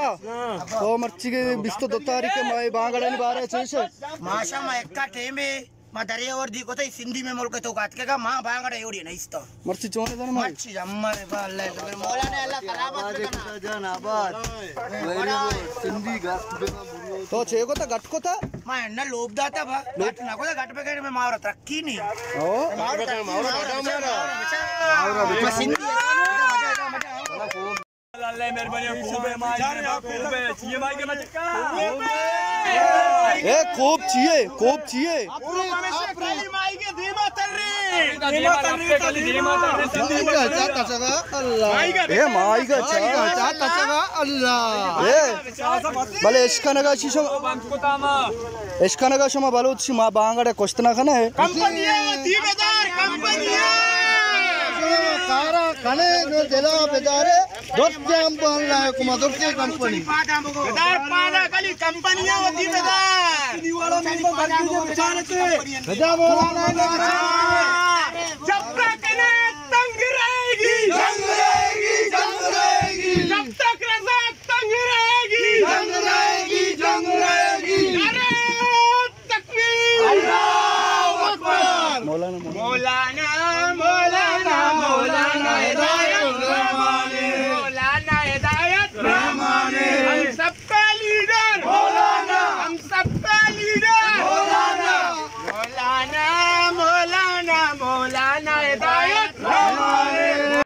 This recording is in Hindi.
ओ मर्ची के 22 तारीख के बांगड़ानी बारे चेसे माशा मा एक्का टेमे मा दरे और दी को तो सिंधी में मोल के तो काट के का मां बांगड़ा योड़ी नहीं इस्तो मर्ची चोने दन मर्ची अम्मारे बा अल्लाह तो मौला ने अल्लाह सलामत करना जान आबाद वेरी गुड सिंधी गास्ट पे तो छे को था गट को था मां न लोभ दाता बा गट ना को गट पे के में मावरा तरक्की नहीं ओ मावरा सिंधी अल्लाह मेहरबानी खूब है मां खूब है चाहिए भाई के मटका ए खूब चाहिए माई के धीमा तल ए माई का अल्लाह ए भले एशकानगा शिशो एशकानगा शमा बालोत मा बांगड़े कोस्तना खाना है कंपनिया दीवेदार कंपनिया सारा कने जो दिला बेदारे दोस्ते हम बोल रहा है कुमा दोस्ते कंपनी बेदार पाना कली कंपनिया वो दीवेदार निवाला नंबर बाकी बेचारे के गजा बोला ना जब तक ने तंग रहेगी जंग रहेगी जंग रहेगी जब तक रज़ाक तंग रहेगी जंग रहेगी जंग रहेगी अरे तकबीर अल्लाहू अकबर मौलाना मौला